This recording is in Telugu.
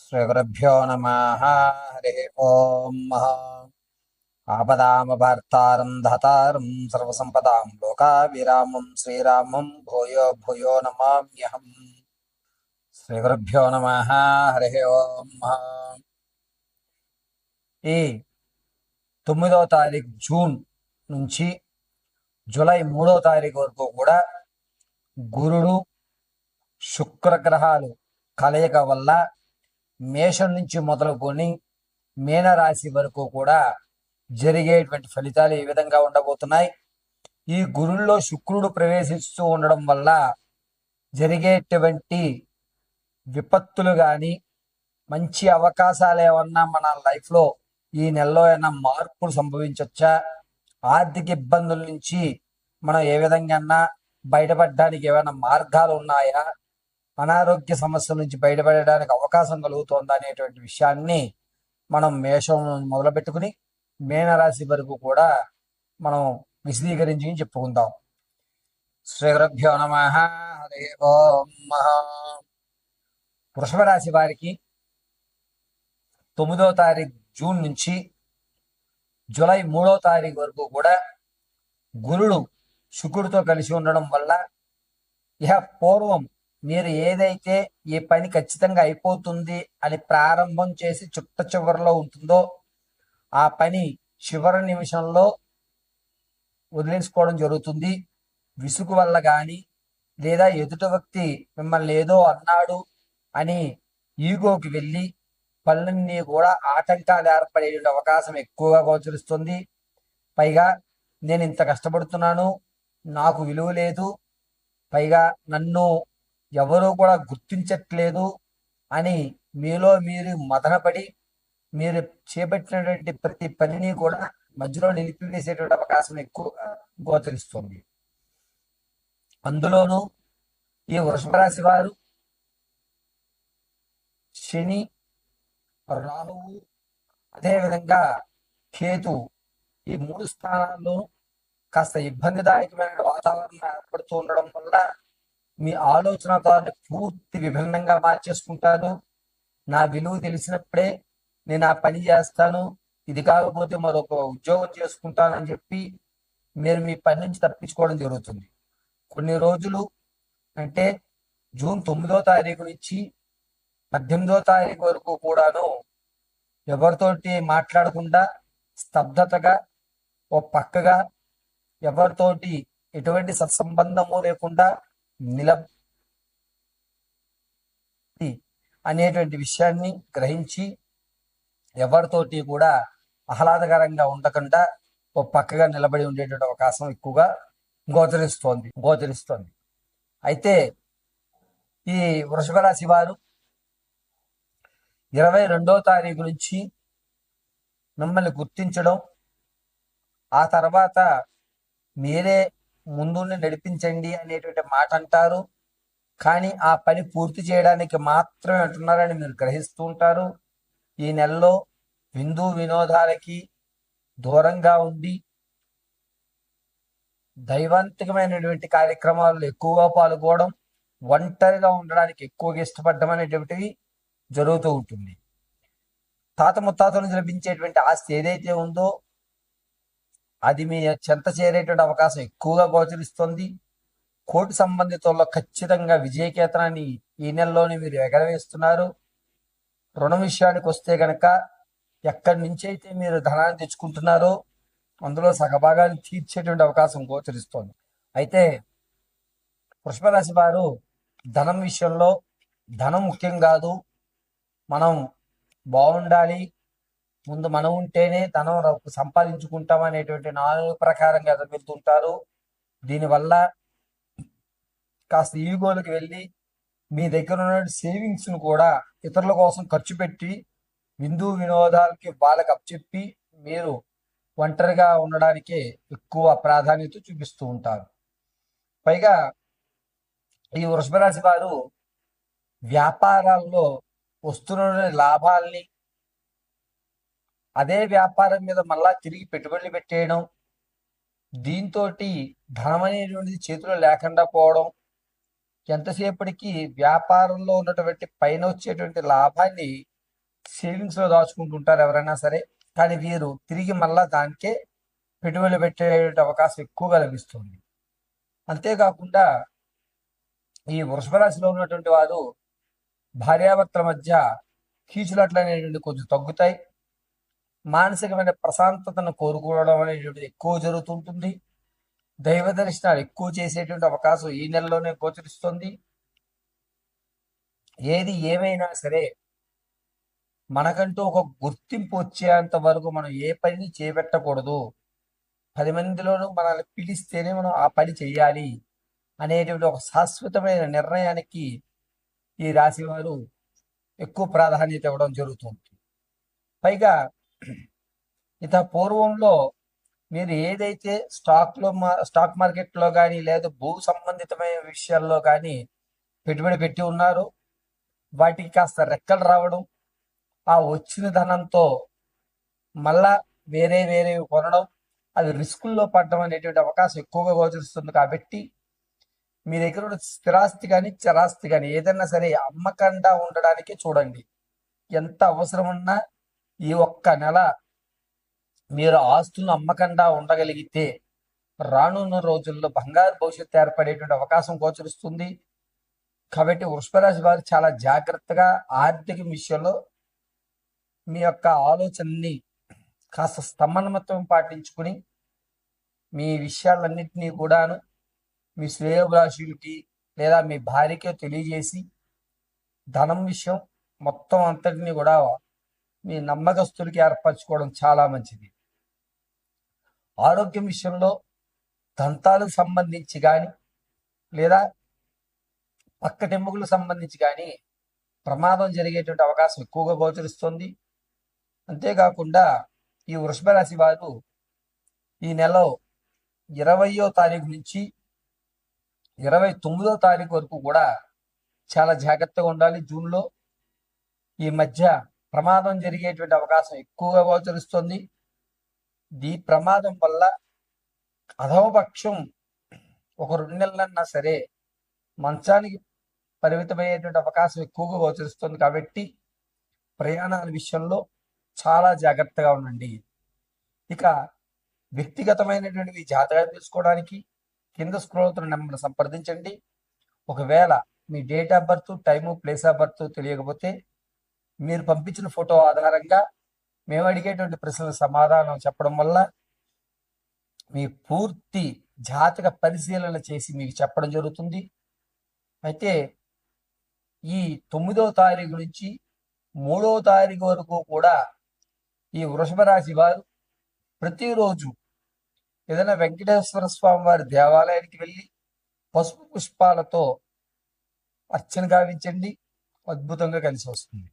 శ్రీగురుభ్యో నమ. హరి ఓం. ఆపదామభర్తారం ధాతారం సర్వసంపదాం లోకాభిరామం శ్రీరామం భూయో భూయో నమామ్యహం. శ్రీగురుభ్యో నమ. హరి ఓం. ఈ 9వ తారీఖు జూన్ నుంచి జూలై 3వ తారీఖు వరకు కూడా గురుడు శుక్రగ్రహాలు కలయిక వల్ల మేషం నుంచి మొదలుకొని మీనరాశి వరకు కూడా జరిగేటువంటి ఫలితాలు ఈ విధంగా ఉండబోతున్నాయి. ఈ గురుల్లో శుక్రుడు ప్రవేశిస్తూ ఉండడం వల్ల జరిగేటువంటి విపత్తులు కానీ మంచి అవకాశాలు ఏమన్నా మన లైఫ్లో ఈ నెలలో ఏమన్నా మార్పులు సంభవించవచ్చా, ఆర్థిక ఇబ్బందుల నుంచి మనం ఏ విధంగా బయటపడడానికి ఏమైనా మార్గాలు ఉన్నాయా, అనారోగ్య సమస్యల నుంచి బయటపడడానికి అవకాశం కలుగుతోందా అనేటువంటి విషయాన్ని మనం మేషం మొదలు పెట్టుకుని మీనరాశి వరకు కూడా మనం విశదీకరించి చెప్పుకుందాం. శ్రీ గురుభ్యో నమః. హరి ఓం. వృషభ రాశి వారికి 9వ తారీఖు జూన్ నుంచి జూలై 3వ తారీఖు వరకు కూడా గురుడు శుక్రుడితో కలిసి ఉండడం వల్ల ఇహ పూర్వం మీరు ఏదైతే ఈ పని ఖచ్చితంగా అయిపోతుంది అని ప్రారంభం చేసి చుట్ట చివరిలో ఉంటుందో ఆ పని చివరి నిమిషంలో వదిలేసుకోవడం జరుగుతుంది. విసుగు వల్ల కానీ లేదా ఎదుటి వ్యక్తి మిమ్మల్ని ఏదో అన్నాడు అని ఈగోకి వెళ్ళి పనులన్నీ కూడా ఆటంకాలు ఏర్పడే అవకాశం ఎక్కువగా గోచరిస్తుంది. పైగా నేను ఇంత కష్టపడుతున్నాను, నాకు విలువ లేదు, పైగా నన్ను ఎవరూ కూడా గుర్తించట్లేదు అని మీలో మీరు మదనపడి మీరు చేపట్టినటువంటి ప్రతి పనిని కూడా మధ్యలో నిలిపివేసేటువంటి అవకాశం ఎక్కువగా గోచరిస్తుంది. అందులోనూ ఈ వృషభ రాశి వారు శని, రాహువు, అదేవిధంగా కేతు ఈ 3 స్థానాల్లో కాస్త ఇబ్బందిదాయకమైన వాతావరణం ఏర్పడుతూ ఉండడం వల్ల మీ ఆలోచనతో పూర్తి విభిన్నంగా మార్చేసుకుంటారు. నా విలువ తెలిసినప్పుడే నేను ఆ పని చేస్తాను, ఇది కాకపోతే మరొక ఉద్యోగం చేసుకుంటానని చెప్పి మీరు మీ పని నుంచి తప్పించుకోవడం జరుగుతుంది. కొన్ని రోజులు అంటే జూన్ 9వ తారీఖు నుంచి 18వ తారీఖు వరకు కూడాను ఎవరితోటి మాట్లాడకుండా స్తబ్దతగా ఓ పక్కగా ఎవరితోటి ఎటువంటి సత్సంబంధము లేకుండా అనేటువంటి విషయాన్ని గ్రహించి ఎవరితోటి కూడా ఆహ్లాదకరంగా ఉండకుండా ఓ పక్కగా నిలబడి ఉండేటువంటి అవకాశం ఎక్కువగా గోచరిస్తోంది. అయితే ఈ వృషభ రాశి వారు 22వ తారీఖు నుంచి మిమ్మల్ని గుర్తించడం, ఆ తర్వాత మీరే ముందుండి నడిపించండి అనేటువంటి మాట అంటారు. కానీ ఆ పని పూర్తి చేయడానికి మాత్రమే అంటున్నారని మీరు గ్రహిస్తూ ఉంటారు. ఈ నెలలో విందు వినోదాలకి దూరంగా ఉండి దైవాంతికమైనటువంటి కార్యక్రమాల్లో ఎక్కువగా పాల్గొనడం, ఒంటరిగా ఉండడానికి ఎక్కువగా ఇష్టపడడం అనేటువంటివి జరుగుతూ ఉంటుంది. తాత ముత్తాతల నుంచి లభించేటువంటి ఆస్తి ఏదైతే ఉందో అది మీ చెంత చేరేటువంటి అవకాశం ఎక్కువగా గోచరిస్తుంది. కోర్టు సంబంధితుల్లో ఖచ్చితంగా విజయకేతనాన్ని ఈ నెలలోనే మీరు ఎగరవేస్తున్నారు. రుణ విషయానికి వస్తే గనక ఎక్కడి నుంచి అయితే మీరు ధనాన్ని తెచ్చుకుంటున్నారో అందులో సగభాగాన్ని తీర్చేటువంటి అవకాశం గోచరిస్తోంది. అయితే వృషభ రాశి వారు ధనం విషయంలో ధనం ముఖ్యం కాదు, మనం బాగుండాలి, ముందు మనం ఉంటేనే ధనం సంపాదించుకుంటాం అనేటువంటి నాలుగు ప్రకారంగా ఎదుర్కొంటుంటారు. దీనివల్ల కాస్త ఈగోలకు వెళ్ళి మీ దగ్గర ఉన్న సేవింగ్స్ ను కూడా ఇతరుల కోసం ఖర్చు పెట్టి విందు వినోదాలకి వాళ్ళకి అప్పచెప్పి మీరు ఒంటరిగా ఉండడానికే ఎక్కువ ప్రాధాన్యత చూపిస్తూ ఉంటారు. పైగా ఈ వృషభ రాశి వారు వ్యాపారాల్లో వస్తున్న లాభాల్ని అదే వ్యాపారం మీద మళ్ళా తిరిగి పెట్టుబడులు పెట్టేయడం, దీంతో ధనం అనేటువంటిది చేతిలో లేకుండా పోవడం, ఎంతసేపటికి వ్యాపారంలో ఉన్నటువంటి పైన వచ్చేటువంటి లాభాన్ని సేవింగ్స్ లో దాచుకుంటుంటారు ఎవరైనా సరే. కానీ వీరు తిరిగి మళ్ళా దానికే పెట్టుబడులు పెట్టే అవకాశం ఎక్కువగా లభిస్తుంది. అంతేకాకుండా ఈ వృషభ రాశిలో ఉన్నటువంటి వారు భార్యాభర్తల మధ్య కీచులాట్లు అనేటువంటి కొంచెం తగ్గుతాయి. మానసికమైన ప్రశాంతతను కోరుకోవడం అనేటువంటిది ఎక్కువ జరుగుతుంటుంది. దైవ దర్శనాలు ఎక్కువ చేసేటువంటి అవకాశం ఈ నెలలోనే గోచరిస్తుంది. ఏది ఏమైనా సరే మనకంటూ ఒక గుర్తింపు వచ్చేంత వరకు మనం ఏ పనిని చేపట్టకూడదు. 10 మందిలోనూ మనల్ని పిలిస్తేనే మనం ఆ పని చెయ్యాలి అనేటువంటి ఒక శాశ్వతమైన నిర్ణయానికి ఈ రాశి వారు ఎక్కువ ప్రాధాన్యత ఇవ్వడం జరుగుతుంది. పైగా పూర్వంలో మీరు ఏదైతే స్టాక్ మార్కెట్లో కానీ లేదా భూ సంబంధితమైన విషయాల్లో కానీ పెట్టుబడి పెట్టి ఉన్నారో వాటికి కాస్త రెక్కలు రావడం, ఆ వచ్చిన ధనంతో మళ్ళా వేరే కొనడం, అది రిస్కుల్లో పడడం అనేటువంటి అవకాశం ఎక్కువగా గోచరిస్తుంది. కాబట్టి మీ దగ్గర ఉన్న స్థిరాస్తి కానీ చరాస్తి కానీ ఏదైనా సరే అమ్మకుండా ఉండడానికి చూడండి. ఎంత అవసరం ఉన్నా ఈ ఒక్క నెల మీరు ఆస్తులను అమ్మకుండా ఉండగలిగితే రానున్న రోజుల్లో బంగారు భవిష్యత్తు ఏర్పడేటువంటి అవకాశం గోచరిస్తుంది. కాబట్టి వృషభరాశి వారు చాలా జాగ్రత్తగా ఆర్థిక విషయంలో మీ యొక్క ఆలోచనని కాస్త సమన్వయం పాటించుకుని మీ విషయాలన్నింటినీ కూడాను మీ శ్రేయోభిలాషులకి లేదా మీ భార్యకే తెలియజేసి ధనం విషయం మొత్తం అంతటిని కూడా మీ నమ్మకస్తులకి ఏర్పరచుకోవడం చాలా మంచిది. ఆరోగ్యం విషయంలో దంతాలకు సంబంధించి కానీ లేదా పక్కటెముకలకు సంబంధించి కానీ ప్రమాదం జరిగేటువంటి అవకాశం ఎక్కువగా గోచరిస్తుంది. అంతేకాకుండా ఈ వృషభ రాశి వారు ఈ నెల 20వ తారీఖు నుంచి 29వ తారీఖు వరకు కూడా చాలా జాగ్రత్తగా ఉండాలి. జూన్లో ఈ మధ్య ప్రమాదం జరిగేటువంటి అవకాశం ఎక్కువగా గోచరిస్తుంది. ఈ ప్రమాదం వల్ల అధమపక్షం ఒక 2 నెలలన్నా సరే మంచానికి పరిమితమయ్యేటువంటి అవకాశం ఎక్కువగా గోచరిస్తుంది. కాబట్టి ప్రయాణాల విషయంలో చాలా జాగ్రత్తగా ఉండండి. ఇక వ్యక్తిగతమైనటువంటి మీ జాతకాలు తెలుసుకోవడానికి కింద స్క్రోల్ అవుతున్న నెంబర్ సంప్రదించండి. ఒకవేళ మీ date of birth, time, place of birth తెలియకపోతే మీరు పంపించిన ఫోటో ఆధారంగా మేము అడిగేటువంటి ప్రశ్నలకు సమాధానం చెప్పడం వల్ల మీ పూర్తి జాతక పరిశీలన చేసి మీకు చెప్పడం జరుగుతుంది. అయితే ఈ 9వ తారీఖు నుంచి 3వ తారీఖు వరకు కూడా ఈ వృషభ రాశి వారు ప్రతిరోజు ఏదైనా వెంకటేశ్వర స్వామి వారి దేవాలయానికి వెళ్ళి పసుపు పుష్పాలతో అర్చన గావించండి. అద్భుతంగా కలిసి వస్తుంది.